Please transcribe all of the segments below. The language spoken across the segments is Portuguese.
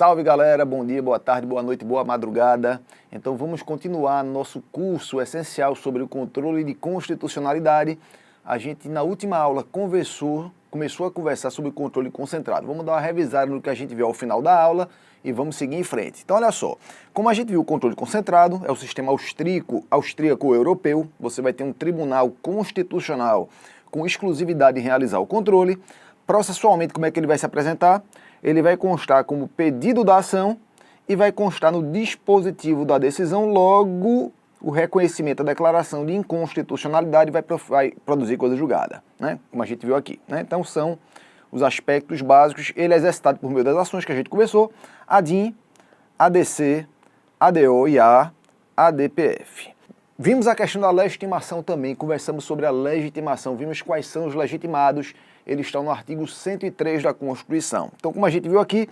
Salve galera, bom dia, boa tarde, boa noite, boa madrugada. Então vamos continuar nosso curso essencial sobre o controle de constitucionalidade. A gente na última aula começou a conversar sobre o controle concentrado. Vamos dar uma revisada no que a gente viu ao final da aula e vamos seguir em frente. Então olha só, como a gente viu o controle concentrado, é o sistema austríaco europeu, você vai ter um tribunal constitucional com exclusividade em realizar o controle. Processualmente, como é que ele vai se apresentar? Ele vai constar como pedido da ação e vai constar no dispositivo da decisão, logo o reconhecimento da declaração de inconstitucionalidade vai produzir coisa julgada, né? Como a gente viu aqui, né? Então são os aspectos básicos, ele é exercitado por meio das ações que a gente conversou, ADIM, ADC, ADO e a ADPF. Vimos a questão da legitimação também, conversamos sobre a legitimação, vimos quais são os legitimados, eles estão no artigo 103 da Constituição. Então, como a gente viu aqui,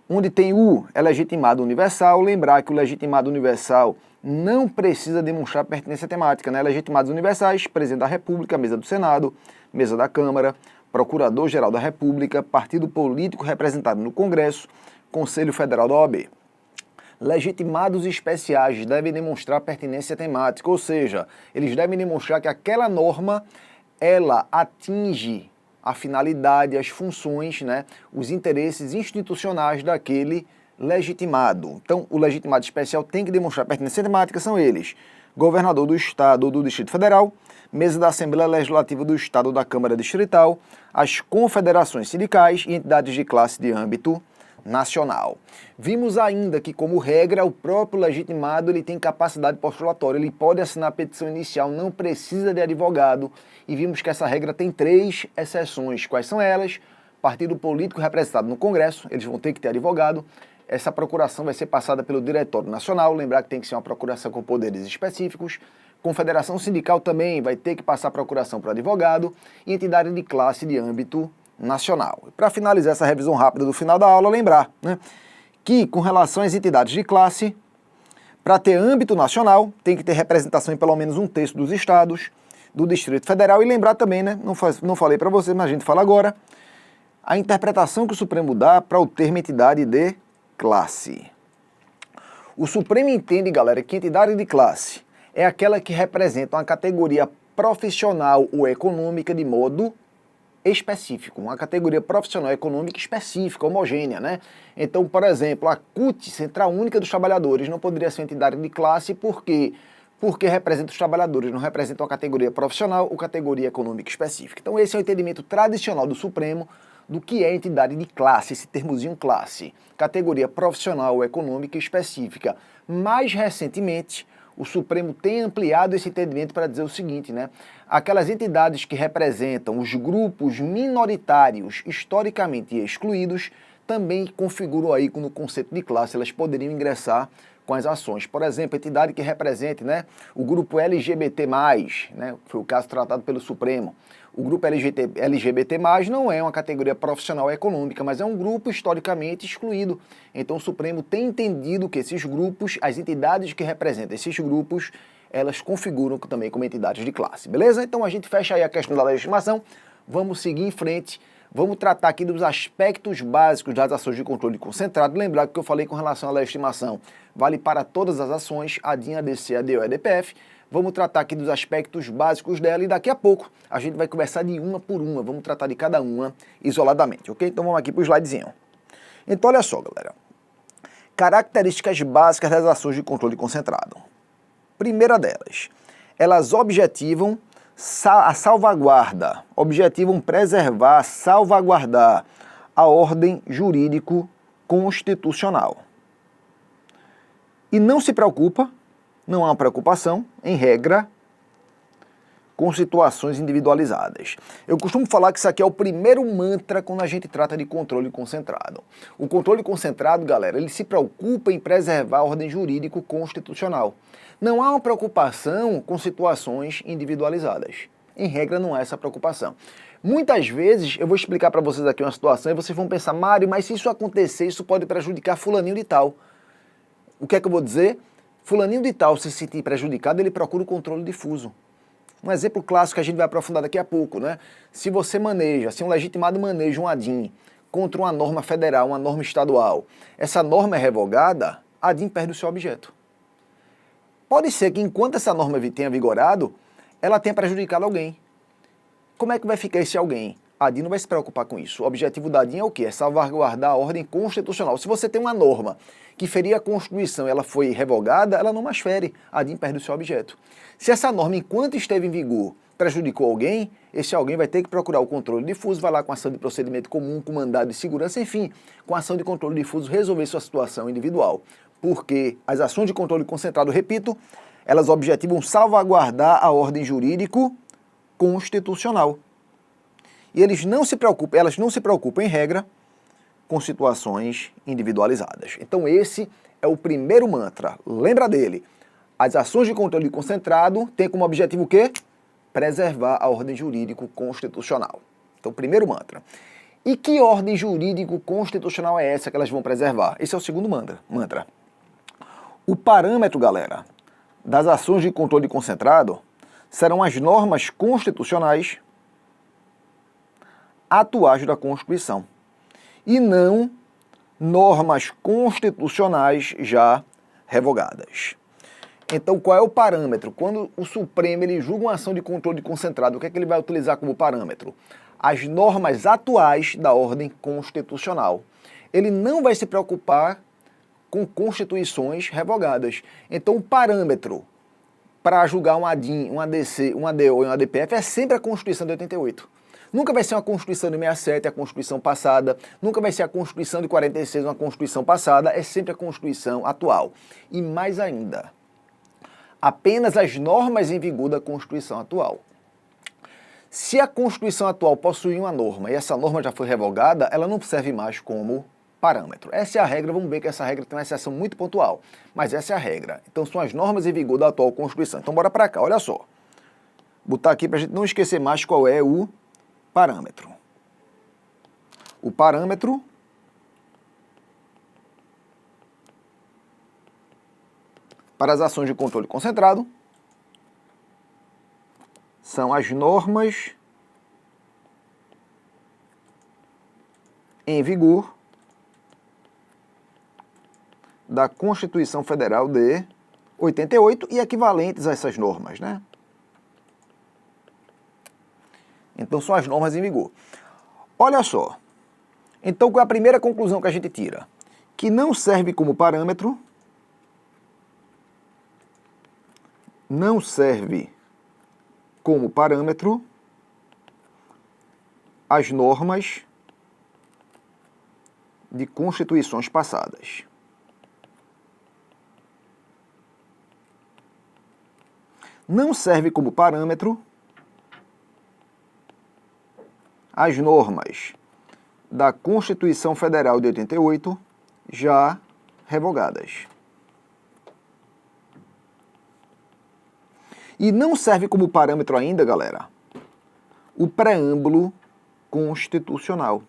onde tem o é legitimado universal, lembrar que o legitimado universal não precisa demonstrar pertinência temática, né? Legitimados universais, Presidente da República, Mesa do Senado, Mesa da Câmara, Procurador-Geral da República, partido político representado no Congresso, Conselho Federal da OAB. Legitimados especiais devem demonstrar pertinência temática, ou seja, eles devem demonstrar que aquela norma, ela atinge a finalidade, as funções, né, os interesses institucionais daquele legitimado. Então, o legitimado especial tem que demonstrar pertinência temática, são eles: governador do Estado ou do Distrito Federal, mesa da Assembleia Legislativa do Estado ou da Câmara Distrital, as confederações sindicais e entidades de classe de âmbito nacional. Vimos ainda que, como regra, o próprio legitimado ele tem capacidade postulatória, ele pode assinar a petição inicial, não precisa de advogado, e vimos que essa regra tem 3 exceções. Quais são elas? Partido político representado no Congresso, eles vão ter que ter advogado, essa procuração vai ser passada pelo Diretório Nacional, lembrar que tem que ser uma procuração com poderes específicos. Confederação sindical também vai ter que passar procuração para advogado, e entidade de classe de âmbito nacional. Para finalizar essa revisão rápida do final da aula, lembrar, né, que com relação às entidades de classe, para ter âmbito nacional, tem que ter representação em pelo menos 1/3 dos estados, do Distrito Federal, e lembrar também, né, não falei para vocês, mas a gente fala agora, a interpretação que o Supremo dá para o termo entidade de classe. O Supremo entende, galera, que entidade de classe é aquela que representa uma categoria profissional ou econômica de modo específico, uma categoria profissional econômica específica, homogênea, né? Então, por exemplo, a CUT, Central Única dos Trabalhadores, não poderia ser uma entidade de classe porque representa os trabalhadores, não representa uma categoria profissional ou categoria econômica específica. Então esse é o entendimento tradicional do Supremo do que é entidade de classe, esse termozinho classe, categoria profissional ou econômica específica. Mais recentemente, o Supremo tem ampliado esse entendimento para dizer o seguinte, né? Aquelas entidades que representam os grupos minoritários historicamente excluídos também configuram aí no conceito de classe, elas poderiam ingressar com as ações. Por exemplo, entidade que represente, né, o grupo LGBT+, né, foi o caso tratado pelo Supremo. O grupo LGBT+, não é uma categoria profissional econômica, mas é um grupo historicamente excluído. Então o Supremo tem entendido que esses grupos, as entidades que representam esses grupos, elas configuram também como entidades de classe, beleza? Então a gente fecha aí a questão da legitimação, vamos seguir em frente, vamos tratar aqui dos aspectos básicos das ações de controle concentrado. Lembrar que eu falei com relação à legitimação, vale para todas as ações, ADIM, ADC, ADO e ADPF. Vamos tratar aqui dos aspectos básicos dela e daqui a pouco a gente vai conversar de uma por uma, vamos tratar de cada uma isoladamente, ok? Então vamos aqui para o slidezinho. Então olha só, galera. Características básicas das ações de controle concentrado. Primeira delas, elas objetivam a salvaguarda, objetivam preservar, salvaguardar a ordem jurídico-constitucional. E não se preocupa, não há uma preocupação, em regra, com situações individualizadas. Eu costumo falar que isso aqui é o primeiro mantra quando a gente trata de controle concentrado. O controle concentrado, galera, ele se preocupa em preservar a ordem jurídico-constitucional. Não há uma preocupação com situações individualizadas. Em regra, não há essa preocupação. Muitas vezes, eu vou explicar para vocês aqui uma situação e vocês vão pensar, Mário, mas se isso acontecer, isso pode prejudicar fulaninho de tal. O que é que eu vou dizer? Fulaninho de tal, se sentir prejudicado, ele procura o controle difuso. Um exemplo clássico que a gente vai aprofundar daqui a pouco, né? Se você maneja, se um legitimado maneja um ADIM contra uma norma federal, uma norma estadual, essa norma é revogada, a DIN perde o seu objeto. Pode ser que enquanto essa norma tenha vigorado, ela tenha prejudicado alguém. Como é que vai ficar esse alguém? A DIN não vai se preocupar com isso. O objetivo da DIN é o quê? É salvaguardar a ordem constitucional. Se você tem uma norma que feria a Constituição e ela foi revogada, ela não mais fere. A DIN perde o seu objeto. Se essa norma, enquanto esteve em vigor, prejudicou alguém, esse alguém vai ter que procurar o controle difuso, vai lá com ação de procedimento comum, com mandado de segurança, enfim, com ação de controle difuso, resolver sua situação individual. Porque as ações de controle concentrado, repito, elas objetivam salvaguardar a ordem jurídico-constitucional. E elas não se preocupam, em regra, com situações individualizadas. Então esse é o primeiro mantra. Lembra dele. As ações de controle concentrado têm como objetivo o quê? Preservar a ordem jurídico-constitucional. Então, primeiro mantra. E que ordem jurídico-constitucional é essa que elas vão preservar? Esse é o segundo mantra. O parâmetro, galera, das ações de controle concentrado serão as normas constitucionais atuais da Constituição e não normas constitucionais já revogadas. Então, qual é o parâmetro? Quando o Supremo ele julga uma ação de controle concentrado, o que é que ele vai utilizar como parâmetro? As normas atuais da ordem constitucional. Ele não vai se preocupar com constituições revogadas. Então, o parâmetro para julgar uma DIN, uma DC, uma DO e uma DPF é sempre a Constituição de 88. Nunca vai ser uma Constituição de 67, a Constituição passada. Nunca vai ser a Constituição de 46, uma Constituição passada. É sempre a Constituição atual. E mais ainda, apenas as normas em vigor da Constituição atual. Se a Constituição atual possui uma norma e essa norma já foi revogada, ela não serve mais como parâmetro. Essa é a regra, vamos ver que essa regra tem uma exceção muito pontual, mas essa é a regra. Então são as normas em vigor da atual Constituição. Então bora para cá, olha só. Botar aqui para a gente não esquecer mais qual é o parâmetro. O parâmetro para as ações de controle concentrado são as normas em vigor da Constituição Federal de 88 e equivalentes a essas normas, né? Então são as normas em vigor. Olha só. Então qual é a primeira conclusão que a gente tira? Que não serve como parâmetro, as normas de constituições passadas. Não serve como parâmetro as normas da Constituição Federal de 88 já revogadas. E não serve como parâmetro ainda, galera, o preâmbulo constitucional.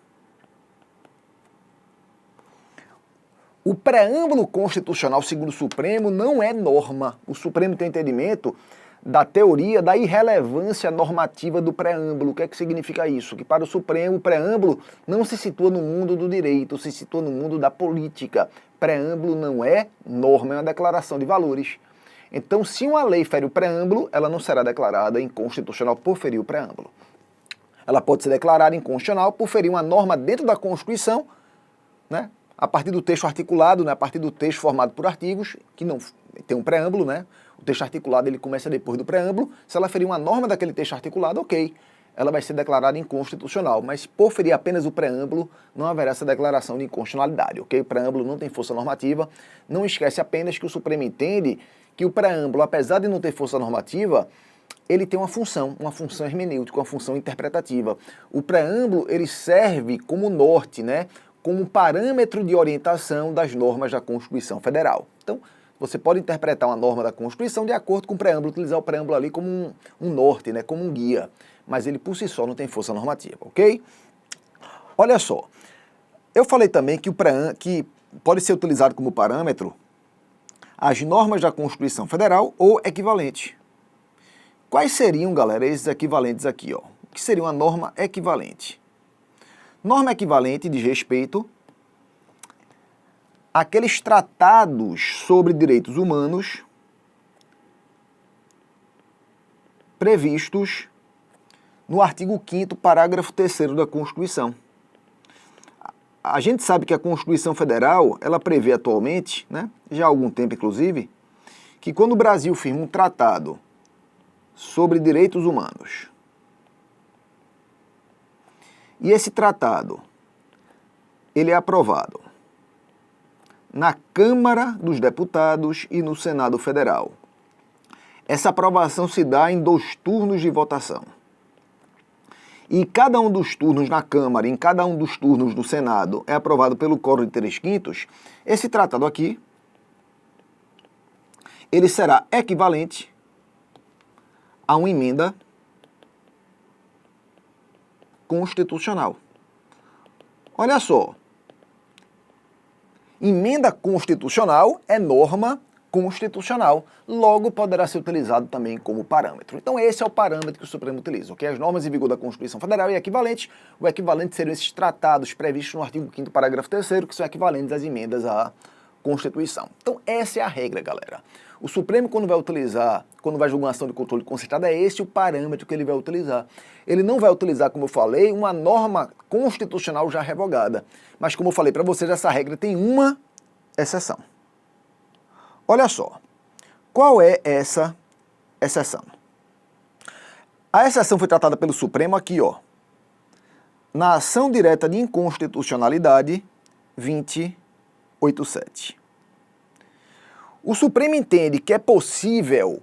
O preâmbulo constitucional, segundo o Supremo, não é norma. O Supremo tem entendimento da teoria da irrelevância normativa do preâmbulo. O que é que significa isso? Que para o Supremo, o preâmbulo não se situa no mundo do direito, se situa no mundo da política. Preâmbulo não é norma, é uma declaração de valores. Então, se uma lei fere o preâmbulo, ela não será declarada inconstitucional por ferir o preâmbulo. Ela pode ser declarada inconstitucional por ferir uma norma dentro da Constituição, né? A partir do texto articulado, né? A partir do texto formado por artigos, que não tem um preâmbulo, né? O texto articulado ele começa depois do preâmbulo. Se ela ferir uma norma daquele texto articulado, ok, ela vai ser declarada inconstitucional. Mas por ferir apenas o preâmbulo, não haverá essa declaração de inconstitucionalidade, ok? O preâmbulo não tem força normativa. Não esquece apenas que o Supremo entende que o preâmbulo, apesar de não ter força normativa, ele tem uma função hermenêutica, uma função interpretativa. O preâmbulo, ele serve como norte, né? Como parâmetro de orientação das normas da Constituição Federal. Então, você pode interpretar uma norma da Constituição de acordo com o preâmbulo, utilizar o preâmbulo ali como um norte, né? Como um guia. Mas ele por si só não tem força normativa, ok? Olha só, eu falei também que que pode ser utilizado como parâmetro as normas da Constituição Federal ou equivalente. Quais seriam, galera, esses equivalentes aqui, ó? O que seria uma norma equivalente? Norma equivalente diz respeito àqueles tratados sobre direitos humanos previstos no artigo 5º, parágrafo 3º da Constituição. A gente sabe que a Constituição Federal, ela prevê atualmente, né, já há algum tempo inclusive, que quando o Brasil firma um tratado sobre direitos humanos, e esse tratado, ele é aprovado na Câmara dos Deputados e no Senado Federal. Essa aprovação se dá em 2 turnos de votação. E cada um dos turnos na Câmara, em cada um dos turnos no Senado, é aprovado pelo quórum de 3/5, esse tratado aqui, ele será equivalente a uma emenda constitucional. Olha só, emenda constitucional é norma constitucional, logo poderá ser utilizado também como parâmetro. Então esse é o parâmetro que o Supremo utiliza, ok? As normas em vigor da Constituição Federal e equivalentes, o equivalente seriam esses tratados previstos no artigo 5º, parágrafo 3º, que são equivalentes às emendas à Constituição. Então essa é a regra, galera. O Supremo, quando vai julgar uma ação de controle concentrado, é esse o parâmetro que ele vai utilizar. Ele não vai utilizar, como eu falei, uma norma constitucional já revogada. Mas como eu falei para vocês, essa regra tem uma exceção. Olha só, qual é essa exceção? A exceção foi tratada pelo Supremo aqui, ó, na ação direta de inconstitucionalidade 2087. O Supremo entende que é possível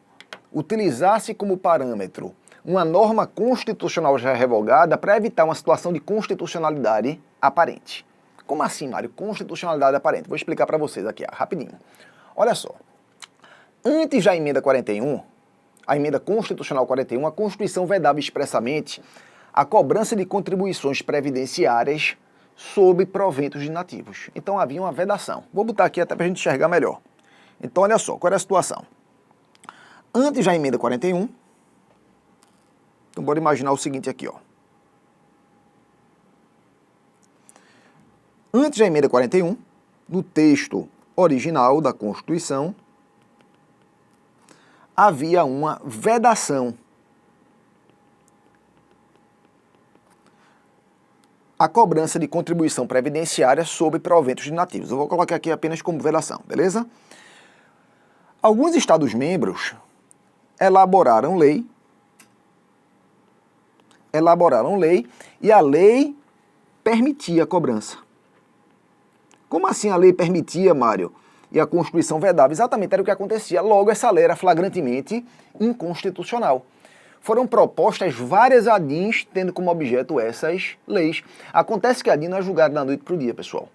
utilizar-se como parâmetro uma norma constitucional já revogada para evitar uma situação de constitucionalidade aparente. Como assim, Mário? Constitucionalidade aparente. Vou explicar para vocês aqui, rapidinho. Olha só, antes da emenda 41, a emenda constitucional 41, a Constituição vedava expressamente a cobrança de contribuições previdenciárias sobre proventos de nativos. Então havia uma vedação. Vou botar aqui até para a gente enxergar melhor. Então olha só, qual era a situação? Antes da emenda 41, então bora imaginar o seguinte aqui, ó. Antes da emenda 41, no texto original da Constituição, havia uma vedação à cobrança de contribuição previdenciária sobre proventos de nativos. Eu vou colocar aqui apenas como vedação, beleza? Alguns Estados-membros elaboraram lei e a lei permitia a cobrança. Como assim a lei permitia, Mário, e a Constituição vedava? Exatamente era o que acontecia. Logo, essa lei era flagrantemente inconstitucional. Foram propostas várias ADIs tendo como objeto essas leis. Acontece que a ADI não é julgada da noite para o dia, pessoal.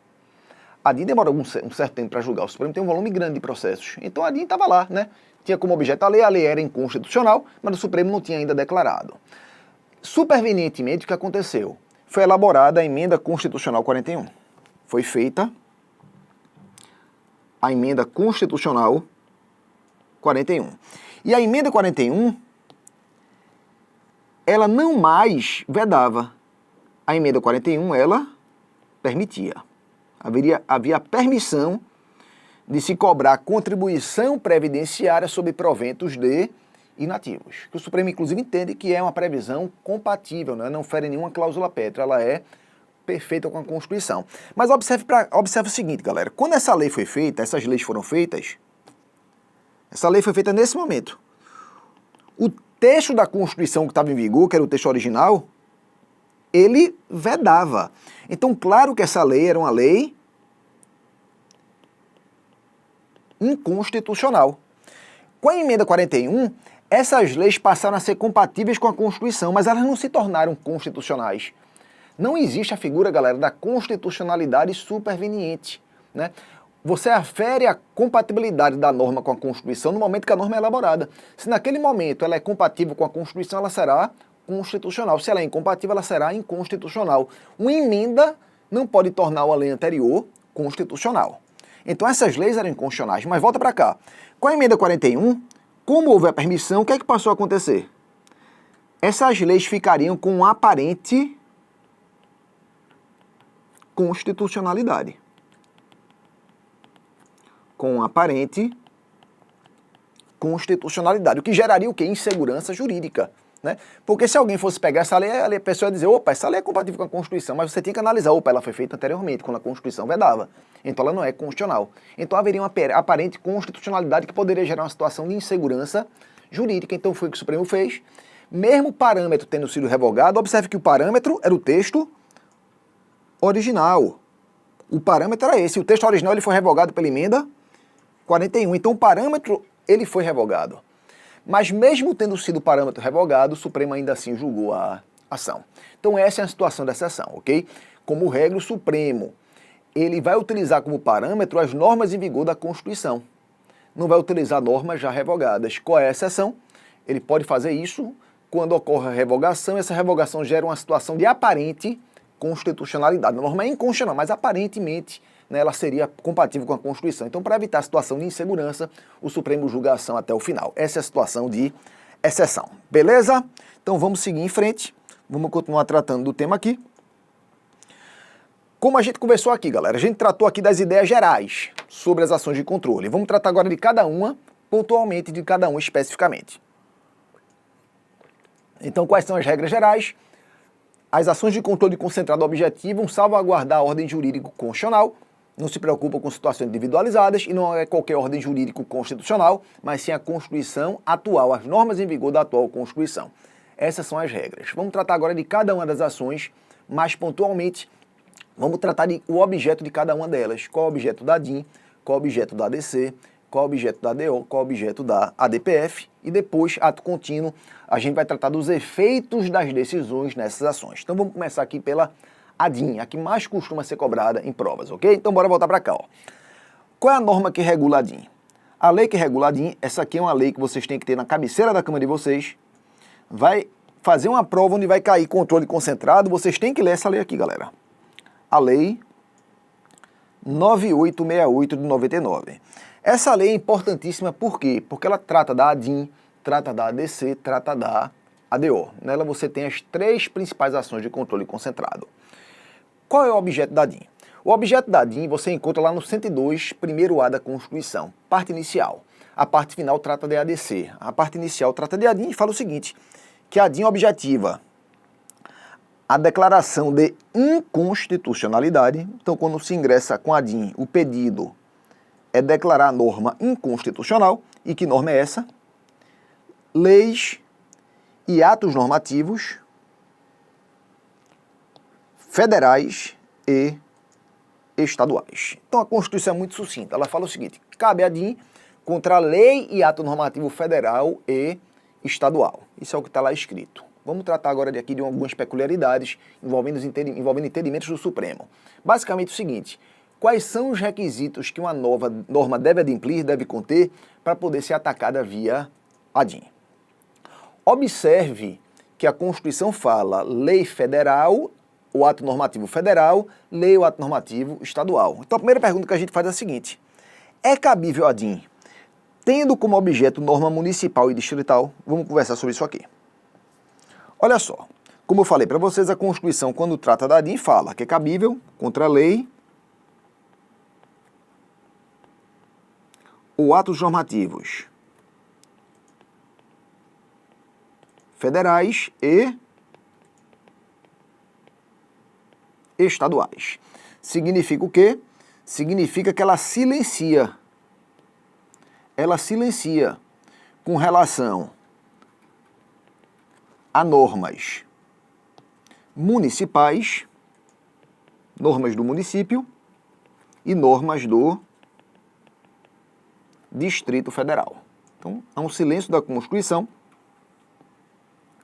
A ADI demora um certo tempo para julgar. O Supremo tem um volume grande de processos. Então a ADI estava lá, né? Tinha como objeto a lei era inconstitucional, mas o Supremo não tinha ainda declarado. Supervenientemente, o que aconteceu? Foi elaborada a emenda constitucional 41. Foi feita a emenda constitucional 41. E a emenda 41, ela não mais vedava. A emenda 41, ela permitia. Havia permissão de se cobrar contribuição previdenciária sobre proventos de inativos. Que o Supremo, inclusive, entende que é uma previsão compatível, né? Não fere nenhuma cláusula pétrea, ela é perfeita com a Constituição. Mas observe o seguinte, galera. Quando essa lei foi feita, essas leis foram feitas, essa lei foi feita nesse momento. O texto da Constituição que estava em vigor, que era o texto original, ele vedava. Então, claro que essa lei era uma lei inconstitucional. Com a emenda 41, essas leis passaram a ser compatíveis com a Constituição, mas elas não se tornaram constitucionais. Não existe a figura, galera, da constitucionalidade superveniente, né? Você afere a compatibilidade da norma com a Constituição no momento que a norma é elaborada. Se naquele momento ela é compatível com a Constituição, ela será constitucional. Se ela é incompatível, ela será inconstitucional. Uma emenda não pode tornar uma lei anterior constitucional. Então essas leis eram inconstitucionais. Mas volta para cá. Com a emenda 41, como houve a permissão, o que é que passou a acontecer? Essas leis ficariam com um aparente constitucionalidade. Com aparente constitucionalidade, o que geraria o quê? Insegurança jurídica. Né? Porque se alguém fosse pegar essa lei, a pessoa ia dizer, opa, essa lei é compatível com a Constituição, mas você tinha que analisar, opa, ela foi feita anteriormente, quando a Constituição vedava. Então ela não é constitucional. Então haveria uma aparente constitucionalidade que poderia gerar uma situação de insegurança jurídica. Então foi o que o Supremo fez. Mesmo o parâmetro tendo sido revogado, observe que o parâmetro era o texto original. O parâmetro era esse. O texto original ele foi revogado pela emenda 41. Então o parâmetro ele foi revogado. Mas mesmo tendo sido o parâmetro revogado, o Supremo ainda assim julgou a ação. Então essa é a situação dessa ação, ok? Como regra, o Supremo ele vai utilizar como parâmetro as normas em vigor da Constituição. Não vai utilizar normas já revogadas. Qual é a exceção? Ele pode fazer isso quando ocorre a revogação, e essa revogação gera uma situação de aparente constitucionalidade. A norma é inconstitucional, mas aparentemente ela seria compatível com a Constituição. Então, para evitar a situação de insegurança, o Supremo julga a ação até o final. Essa é a situação de exceção. Beleza? Então, vamos seguir em frente. Vamos continuar tratando do tema aqui. Como a gente conversou aqui, galera, a gente tratou aqui das ideias gerais sobre as ações de controle. Vamos tratar agora de cada uma, pontualmente, de cada uma especificamente. Então, quais são as regras gerais? As ações de controle concentrado objetivam salvaguardar a ordem jurídico-constitucional, não se preocupam com situações individualizadas e não é qualquer ordem jurídico-constitucional, mas sim a Constituição atual, as normas em vigor da atual Constituição. Essas são as regras. Vamos tratar agora de cada uma das ações, mais pontualmente, vamos tratar o objeto de cada uma delas. Qual é o objeto da DIN, qual é o objeto da ADC, qual é o objeto da ADO, qual é o objeto da ADPF, e depois, ato contínuo, a gente vai tratar dos efeitos das decisões nessas ações. Então vamos começar aqui pela ADIN, a que mais costuma ser cobrada em provas, ok? Então bora voltar para cá, ó. Qual é a norma que regula a DIN? A lei que regula a DIN, essa aqui é uma lei que vocês têm que ter na cabeceira da cama de vocês, vai fazer uma prova onde vai cair controle concentrado, vocês têm que ler essa lei aqui, galera. A lei 9868 de 99. Essa lei é importantíssima por quê? Porque ela trata da ADIN, trata da ADC, trata da ADO. Nela você tem as três principais ações de controle concentrado. Qual é o objeto da DIN? O objeto da DIN você encontra lá no 102, primeiro A da Constituição, parte inicial. A parte final trata de ADC. A parte inicial trata de ADIN e fala o seguinte, que a DIN objetiva a declaração de inconstitucionalidade. Então, quando se ingressa com a DIN, o pedido é declarar a norma inconstitucional. E que norma é essa? Leis e atos normativos federais e estaduais. Então a Constituição é muito sucinta. Ela fala o seguinte, cabe a DIN contra a lei e ato normativo federal e estadual. Isso é o que está lá escrito. Vamos tratar agora aqui de algumas peculiaridades envolvendo entendimentos do Supremo. Basicamente o seguinte, quais são os requisitos que uma nova norma deve adimplir, deve conter, para poder ser atacada via ADIN? Observe que a Constituição fala lei federal, o ato normativo federal, lei ou ato normativo estadual. Então a primeira pergunta que a gente faz é a seguinte, é cabível a DIN, tendo como objeto norma municipal e distrital? Vamos conversar sobre isso aqui. Olha só, como eu falei para vocês, a Constituição, quando trata da DIN, fala que é cabível contra a lei ou atos normativos federais e estaduais. Significa o quê? Significa que ela silencia com relação a normas municipais, normas do município e normas do Distrito Federal. Então, há um silêncio da Constituição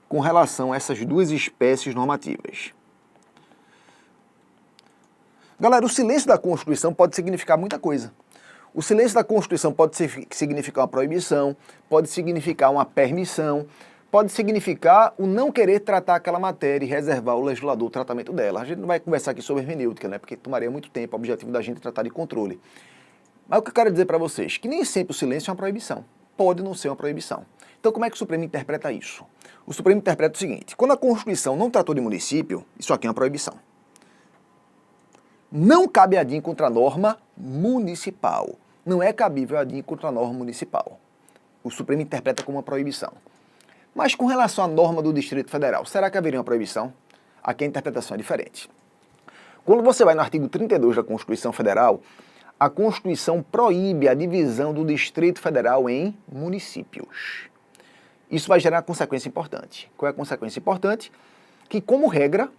com relação a essas duas espécies normativas. Galera, o silêncio da Constituição pode significar muita coisa. O silêncio da Constituição pode significar uma proibição, pode significar uma permissão, pode significar o não querer tratar aquela matéria e reservar ao legislador o tratamento dela. A gente não vai conversar aqui sobre hermenêutica, né? Porque tomaria muito tempo, o objetivo da gente é tratar de controle. Mas o que eu quero dizer para vocês, que nem sempre o silêncio é uma proibição. Pode não ser uma proibição. Então como é que o Supremo interpreta isso? O Supremo interpreta o seguinte, quando a Constituição não tratou de município, isso aqui é uma proibição. Não cabe ADIM contra a norma municipal. Não é cabível ADIM contra a norma municipal. O Supremo interpreta como uma proibição. Mas com relação à norma do Distrito Federal, será que haveria uma proibição? Aqui a interpretação é diferente. Quando você vai no artigo 32 da Constituição Federal, a Constituição proíbe a divisão do Distrito Federal em municípios. Isso vai gerar uma consequência importante. Qual é a consequência importante? Que, como regra,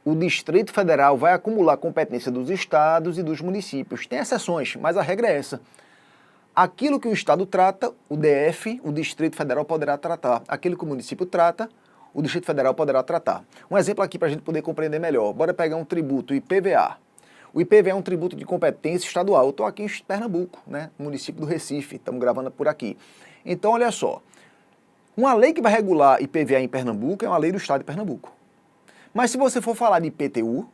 o Distrito Federal vai acumular competência dos estados e dos municípios. Tem exceções, mas a regra é essa. Aquilo que o estado trata, o DF, o Distrito Federal poderá tratar. Aquilo que o município trata, o Distrito Federal poderá tratar. Um exemplo aqui para a gente poder compreender melhor. Bora pegar um tributo, o IPVA. O IPVA é um tributo de competência estadual. Eu estou aqui em Pernambuco, né? Município do Recife, estamos gravando por aqui. Então, olha só. Uma lei que vai regular IPVA em Pernambuco é uma lei do estado de Pernambuco. Mas se você for falar de IPTU,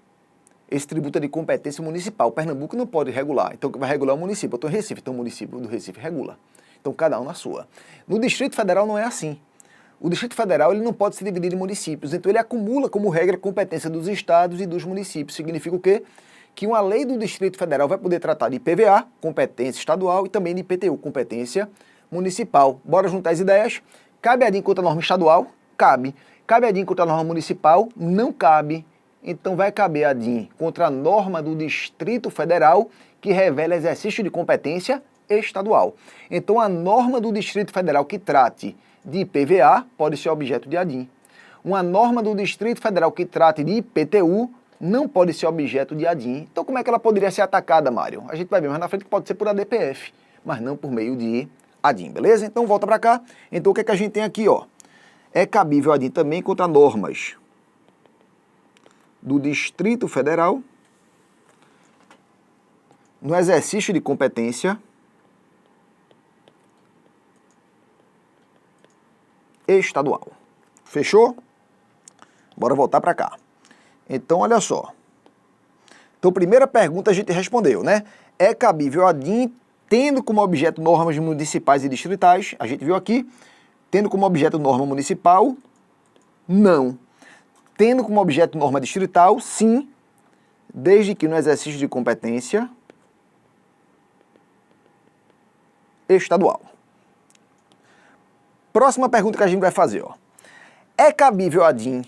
esse tributo é de competência municipal. Pernambuco não pode regular. Então, que vai regular o município. Eu estou em Recife, então o município do Recife regula. Então, cada um na sua. No Distrito Federal não é assim. O Distrito Federal ele não pode se dividir em municípios. Então, ele acumula, como regra, competência dos estados e dos municípios. Significa o quê? Que uma lei do Distrito Federal vai poder tratar de IPVA, competência estadual, e também de IPTU, competência municipal. Bora juntar as ideias? Cabe ADIM contra a norma estadual? Cabe. Cabe ADIM contra a norma municipal? Não cabe. Então vai caber ADIM contra a norma do Distrito Federal que revela exercício de competência estadual. Então a norma do Distrito Federal que trate de IPVA pode ser objeto de ADIM. Uma norma do Distrito Federal que trate de IPTU não pode ser objeto de ADIM. Então como é que ela poderia ser atacada, Mário? A gente vai ver mais na frente que pode ser por ADPF, mas não por meio de ADIM, beleza? Então volta para cá. Então o que é que a gente tem aqui, ó? É cabível ADIM também contra normas do Distrito Federal no exercício de competência estadual. Fechou? Bora voltar para cá. Então, olha só. Então, primeira pergunta a gente respondeu, né? É cabível ADIM tendo como objeto normas municipais e distritais? A gente viu aqui. Tendo como objeto norma municipal? Não. Tendo como objeto norma distrital? Sim, desde que no exercício de competência estadual. Próxima pergunta que a gente vai fazer, ó. É cabível ADIM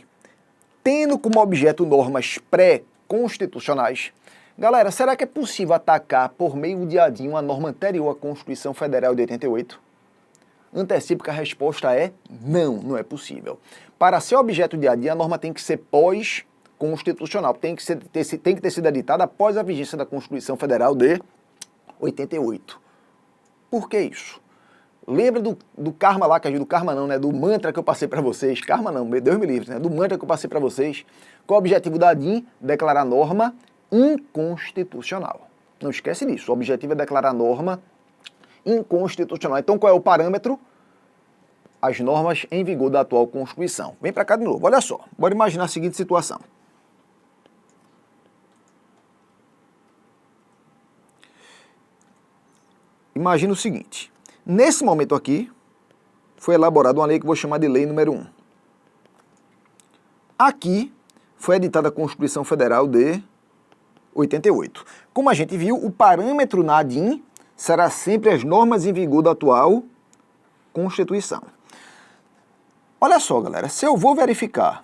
tendo como objeto normas pré-constitucionais? Galera, será que é possível atacar por meio de ADIM uma norma anterior à Constituição Federal de 88? Antecipo que a resposta é não, não é possível. Para ser objeto de ADIM, a norma tem que ser pós-constitucional, tem que ter sido editada após a vigência da Constituição Federal de 88. Por que isso? Lembra do karma lá, do karma não, né? Do mantra que eu passei para vocês. Karma não, Deus me livre, né? Do mantra que eu passei para vocês. Qual é o objetivo da ADIM? Declarar norma inconstitucional. Não esquece disso. O objetivo é declarar norma inconstitucional. Então, qual é o parâmetro? As normas em vigor da atual Constituição. Vem para cá de novo. Olha só. Bora imaginar a seguinte situação. Imagina o seguinte. Nesse momento aqui, foi elaborada uma lei que eu vou chamar de Lei número 1. Aqui foi editada a Constituição Federal de 88. Como a gente viu, o parâmetro na ADIM será sempre as normas em vigor da atual Constituição. Olha só, galera, se eu vou verificar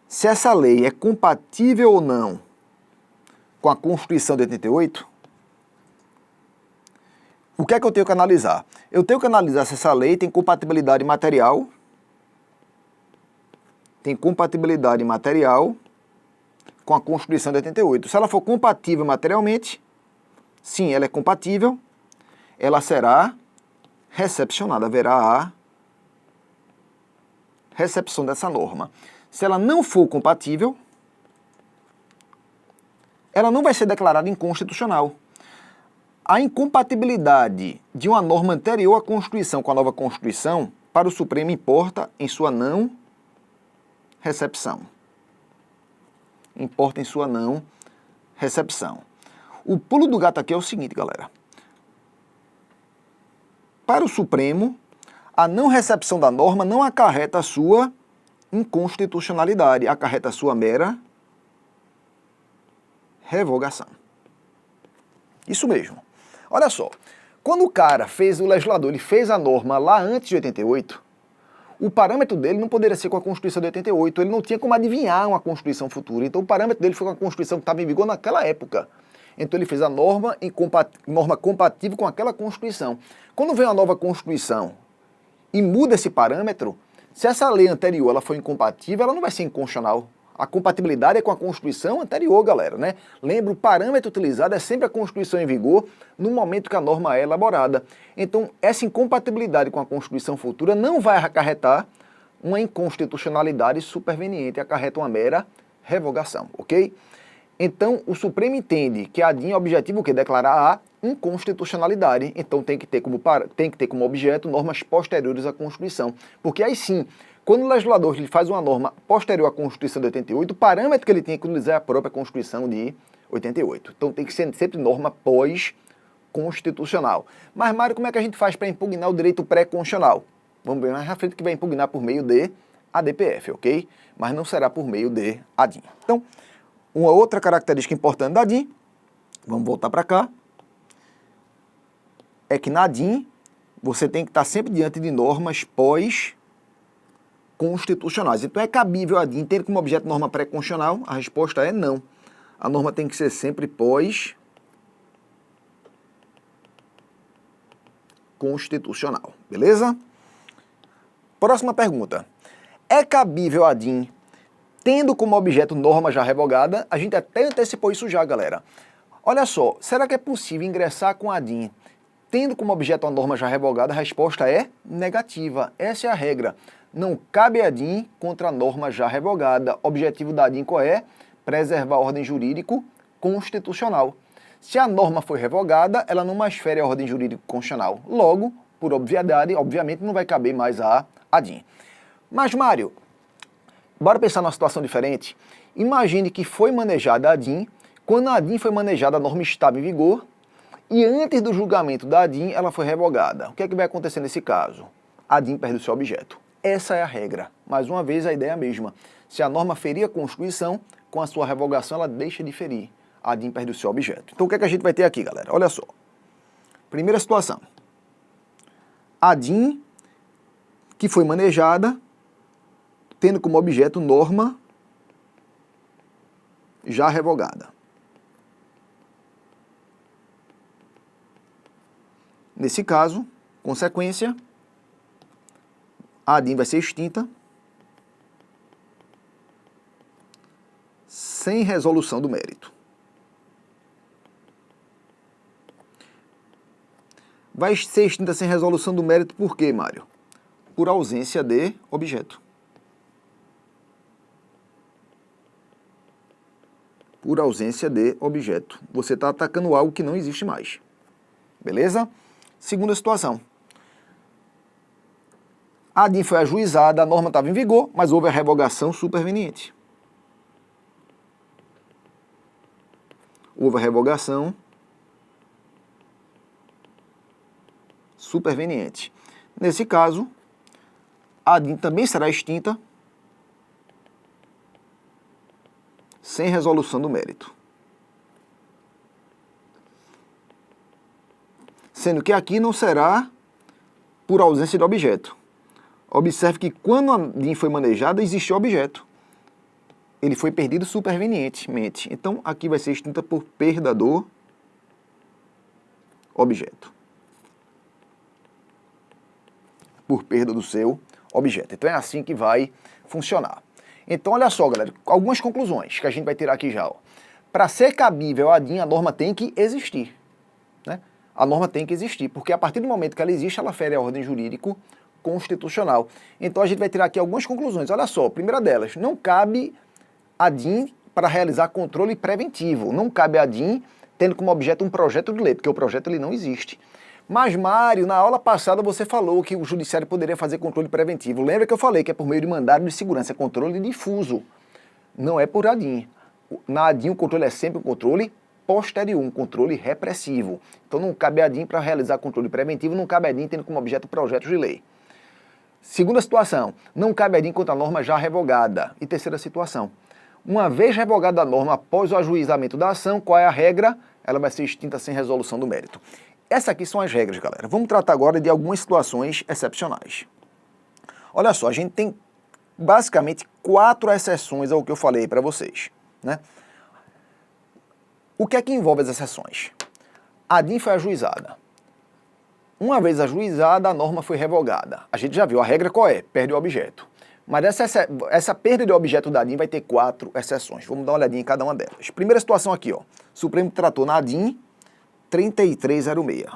se essa lei é compatível ou não com a Constituição de 88, o que é que eu tenho que analisar? Eu tenho que analisar se essa lei tem compatibilidade material, com a Constituição de 88. Se ela for compatível materialmente, sim, ela é compatível, ela será recepcionada, haverá a recepção dessa norma. Se ela não for compatível, ela não vai ser declarada inconstitucional. A incompatibilidade de uma norma anterior à Constituição com a nova Constituição, para o Supremo importa em sua não recepção. Importa em sua não recepção. O pulo do gato aqui é o seguinte, galera. Para o Supremo, a não recepção da norma não acarreta a sua inconstitucionalidade, acarreta a sua mera revogação. Isso mesmo. Olha só, quando o legislador, ele fez a norma lá antes de 88, o parâmetro dele não poderia ser com a Constituição de 88, ele não tinha como adivinhar uma Constituição futura, então o parâmetro dele foi com a Constituição que estava em vigor naquela época. Então ele fez a norma compatível com aquela Constituição. Quando vem uma nova Constituição e muda esse parâmetro, se essa lei anterior ela for incompatível, ela não vai ser inconstitucional. A compatibilidade é com a Constituição anterior, galera, né? Lembra, o parâmetro utilizado é sempre a Constituição em vigor no momento que a norma é elaborada. Então, essa incompatibilidade com a Constituição futura não vai acarretar uma inconstitucionalidade superveniente, acarreta uma mera revogação, ok? Então, o Supremo entende que a DIN é objetivo que declarar a inconstitucionalidade, então tem que ter como objeto normas posteriores à Constituição, porque aí sim, quando o legislador ele faz uma norma posterior à Constituição de 88, o parâmetro que ele tem que utilizar é a própria Constituição de 88. Então tem que ser sempre norma pós-constitucional. Mas, Mário, como é que a gente faz para impugnar o direito pré-constitucional? Vamos ver mais à frente que vai impugnar por meio de ADPF, ok? Mas não será por meio de ADIN. Então, uma outra característica importante da DIN, vamos voltar para cá, é que na DIN você tem que estar sempre diante de normas pós-constitucionais. Então é cabível a DIN ter como objeto norma pré-constitucional? A resposta é não. A norma tem que ser sempre pós-constitucional, beleza? Próxima pergunta. É cabível a DIN tendo como objeto norma já revogada? A gente até antecipou isso já, galera. Olha só, será que é possível ingressar com a DIN tendo como objeto a norma já revogada? A resposta é negativa. Essa é a regra. Não cabe a DIN contra a norma já revogada. Objetivo da DIN qual é? Preservar a ordem jurídico constitucional. Se a norma foi revogada, ela não mais fere a ordem jurídico constitucional. Logo, por obviedade, obviamente não vai caber mais a DIN. Mas, Mário, bora pensar numa situação diferente. Imagine que foi manejada a DIN, quando a DIN foi manejada, a norma estava em vigor, e antes do julgamento da DIN, ela foi revogada. O que é que vai acontecer nesse caso? A DIN perde o seu objeto. Essa é a regra. Mais uma vez, a ideia é a mesma. Se a norma ferir a Constituição, com a sua revogação, ela deixa de ferir. A DIN perde o seu objeto. Então, o que é que a gente vai ter aqui, galera? Olha só. Primeira situação. A DIN, que foi manejada, tendo como objeto norma já revogada. Nesse caso, consequência, a DIN vai ser extinta sem resolução do mérito. Vai ser extinta sem resolução do mérito por quê, Mário? Por ausência de objeto. Por ausência de objeto. Você está atacando algo que não existe mais. Beleza? Segunda situação. A DIN foi ajuizada, a norma estava em vigor, mas houve a revogação superveniente. Houve a revogação superveniente. Nesse caso, a DIN também será extinta sem resolução do mérito. Sendo que aqui não será por ausência de objeto. Observe que quando a DIN foi manejada, existiu objeto. Ele foi perdido supervenientemente. Então, aqui vai ser extinta por perda do objeto. Por perda do seu objeto. Então, é assim que vai funcionar. Então, olha só, galera, algumas conclusões que a gente vai tirar aqui já. Para ser cabível a DIN, a norma tem que existir. Né? A norma tem que existir, porque a partir do momento que ela existe, ela fere a ordem jurídico constitucional. Então, a gente vai tirar aqui algumas conclusões. Olha só, a primeira delas, não cabe a DIN para realizar controle preventivo. Não cabe a DIN tendo como objeto um projeto de lei, porque o projeto ele não existe. Mas, Mário, na aula passada você falou que o judiciário poderia fazer controle preventivo. Lembra que eu falei que é por meio de mandado de segurança, é controle difuso. Não é por ADIM. Na ADIM o controle é sempre um controle posterior, um controle repressivo. Então não cabe a ADIM para realizar controle preventivo, não cabe a ADIM tendo como objeto projetos de lei. Segunda situação, não cabe a DIN contra a norma já revogada. E terceira situação, Uma vez revogada a norma após o ajuizamento da ação, qual é a regra? Ela vai ser extinta sem resolução do mérito. Essas aqui são as regras, galera. Vamos tratar agora de algumas situações excepcionais. Olha só, a gente tem basicamente 4 exceções ao que eu falei para vocês, né? O que é que envolve as exceções? A DIN foi ajuizada. Uma vez ajuizada, a norma foi revogada. A gente já viu, a regra qual é? Perde o objeto. Mas essa perda de objeto da DIN vai ter 4 exceções. Vamos dar uma olhadinha em cada uma delas. Primeira situação aqui, ó. Supremo tratou na DIN 3306.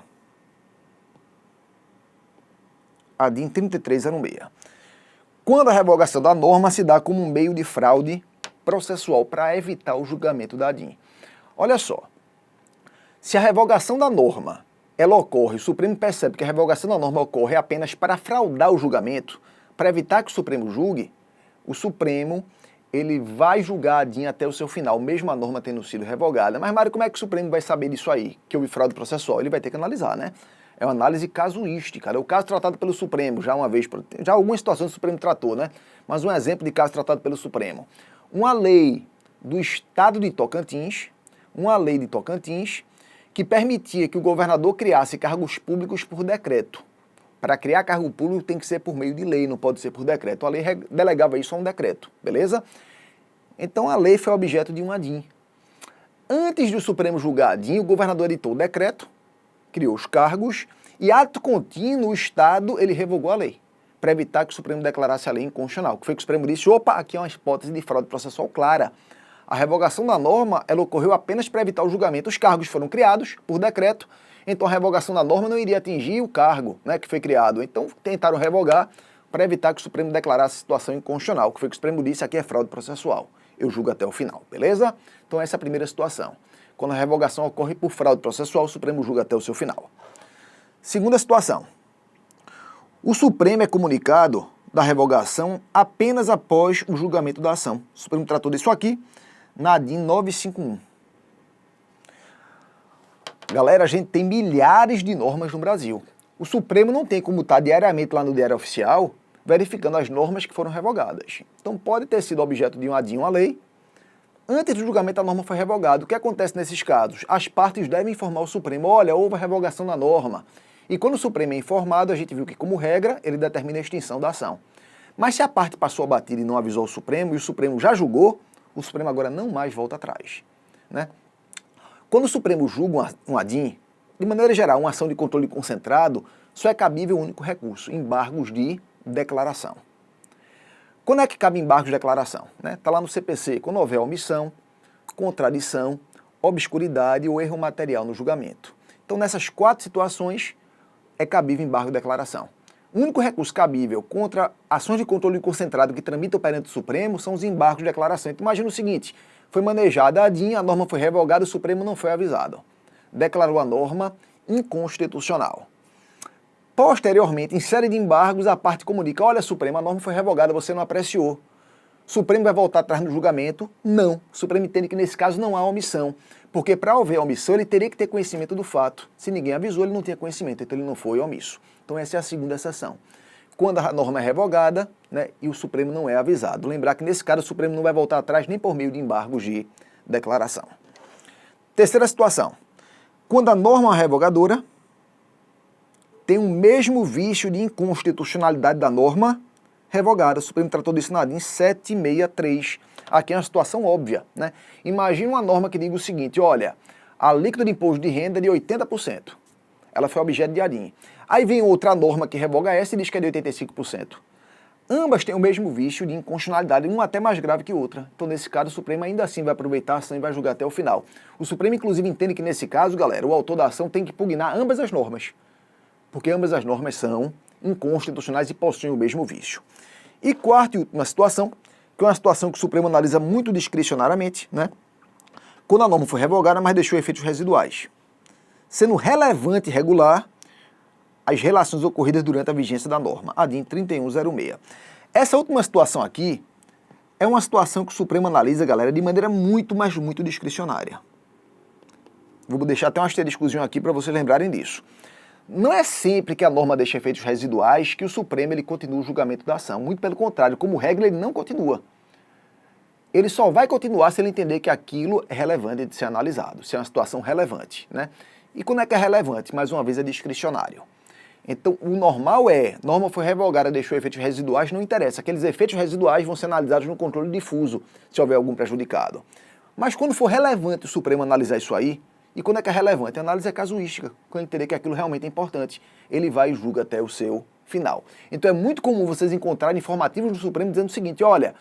A DIN 3306. Quando a revogação da norma se dá como um meio de fraude processual para evitar o julgamento da DIN. Olha só, se a revogação da norma ela ocorre, o Supremo percebe que a revogação da norma ocorre apenas para fraudar o julgamento, para evitar que o Supremo julgue, o Supremo ele vai julgar a DIN até o seu final, mesmo a norma tendo sido revogada. Mas, Mário, como é que o Supremo vai saber disso aí, que houve fraude processual? Ele vai ter que analisar, né? É uma análise casuística, é o caso tratado pelo Supremo, já algumas situações o Supremo tratou, né? Mas um exemplo de caso tratado pelo Supremo. Uma lei do Estado de Tocantins, que permitia que o governador criasse cargos públicos por decreto. Para criar cargo público tem que ser por meio de lei, não pode ser por decreto. A lei delegava isso a um decreto, beleza? Então a lei foi objeto de uma DIN. Antes do Supremo julgar a DIN, o governador editou o decreto, criou os cargos e, ato contínuo, o Estado ele revogou a lei, para evitar que o Supremo declarasse a lei inconstitucional. Que foi que o Supremo disse, opa, aqui é uma hipótese de fraude processual clara. A revogação da norma ela ocorreu apenas para evitar o julgamento. Os cargos foram criados por decreto, então a revogação da norma não iria atingir o cargo, né, que foi criado. Então tentaram revogar para evitar que o Supremo declarasse a situação inconstitucional. Que foi que o Supremo disse, aqui é fraude processual. Eu julgo até o final, beleza? Então essa é a primeira situação. Quando a revogação ocorre por fraude processual, o Supremo julga até o seu final. Segunda situação. O Supremo é comunicado da revogação apenas após o julgamento da ação. O Supremo tratou disso aqui na DIN 951. Galera, a gente tem milhares de normas no Brasil. O Supremo não tem como estar diariamente lá no Diário Oficial verificando as normas que foram revogadas. Então pode ter sido objeto de uma DIN, uma lei. Antes do julgamento a norma foi revogada. O que acontece nesses casos? As partes devem informar o Supremo, olha, houve a revogação da norma. E quando o Supremo é informado, a gente viu que, como regra, ele determina a extinção da ação. Mas se a parte passou a batida e não avisou o Supremo, e o Supremo já julgou, o Supremo agora não mais volta atrás, né? Quando o Supremo julga uma DIN, de maneira geral, uma ação de controle concentrado, só é cabível um único recurso, embargos de declaração. Quando é que cabe embargos de declaração? Está lá no CPC, quando houver omissão, contradição, obscuridade ou erro material no julgamento. Então, nessas 4 situações, é cabível embargo de declaração. O único recurso cabível contra ações de controle concentrado que tramitam perante o Supremo são os embargos de declaração. Então, imagina o seguinte, foi manejada a DIN, a norma foi revogada, o Supremo não foi avisado. Declarou a norma inconstitucional. Posteriormente, em série de embargos, a parte comunica, olha, Supremo, a norma foi revogada, você não apreciou. O Supremo vai voltar atrás no julgamento? Não. O Supremo entende que nesse caso não há omissão, porque para haver omissão ele teria que ter conhecimento do fato. Se ninguém avisou, ele não tinha conhecimento, então ele não foi omisso. Então essa é a segunda exceção. Quando a norma é revogada, né, e o Supremo não é avisado. Lembrar que nesse caso o Supremo não vai voltar atrás nem por meio de embargos de declaração. Terceira situação. Quando a norma revogadora tem o mesmo vício de inconstitucionalidade da norma revogada. O Supremo tratou disso na DIN 763. Aqui é uma situação óbvia, né? Imagina uma norma que diga o seguinte, olha, a alíquota de imposto de renda é de 80%. Ela foi objeto de ADIM. Aí vem outra norma que revoga essa e diz que é de 85%. Ambas têm o mesmo vício de inconstitucionalidade, uma até mais grave que outra. Então, nesse caso, o Supremo ainda assim vai aproveitar a ação e vai julgar até o final. O Supremo, inclusive, entende que, nesse caso, galera, o autor da ação tem que pugnar ambas as normas, porque ambas as normas são inconstitucionais e possuem o mesmo vício. E quarta e última situação, que é uma situação que o Supremo analisa muito discricionariamente, né? Quando a norma foi revogada, mas deixou efeitos residuais, sendo relevante e regular as relações ocorridas durante a vigência da norma, a DIN 3106. Essa última situação aqui é uma situação que o Supremo analisa, galera, de maneira muito, mas muito discricionária. Vou deixar até um asteriscozinho aqui para vocês lembrarem disso. Não é sempre que a norma deixa efeitos residuais que o Supremo ele continua o julgamento da ação. Muito pelo contrário, como regra, ele não continua. ele só vai continuar se ele entender que aquilo é relevante de ser analisado, se é uma situação relevante, né? E quando é que é relevante? Mais uma vez, é discricionário. Então, o normal norma foi revogada, deixou efeitos residuais, não interessa. Aqueles efeitos residuais vão ser analisados no controle difuso, se houver algum prejudicado. Mas quando for relevante o Supremo analisar isso aí, e quando é que é relevante? A análise é casuística. Quando ele entender que aquilo realmente é importante, ele vai e julga até o seu final. Então é muito comum vocês encontrarem informativos do Supremo dizendo o seguinte, olha,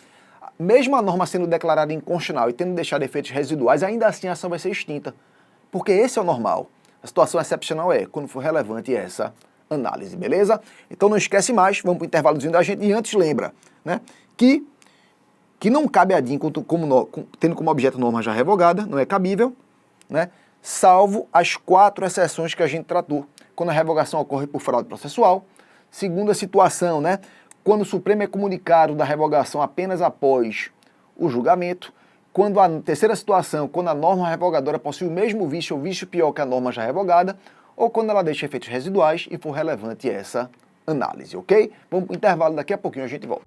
mesmo a norma sendo declarada inconstitucional e tendo deixado efeitos residuais, ainda assim a ação vai ser extinta. Porque esse é o normal. A situação excepcional quando for relevante essa análise, beleza? Então não esquece mais, vamos para o intervalozinho da gente, e antes lembra, né, que não cabe a DIN tendo como objeto norma já revogada, não é cabível, né, salvo as 4 exceções que a gente tratou, quando a revogação ocorre por fraude processual. Segunda situação, né, quando o Supremo é comunicado da revogação apenas após o julgamento. Quando a terceira situação, quando a norma revogadora possui o mesmo vício ou vício pior que a norma já revogada, ou quando ela deixa efeitos residuais e for relevante essa análise, ok? Vamos para o intervalo, daqui a pouquinho a gente volta.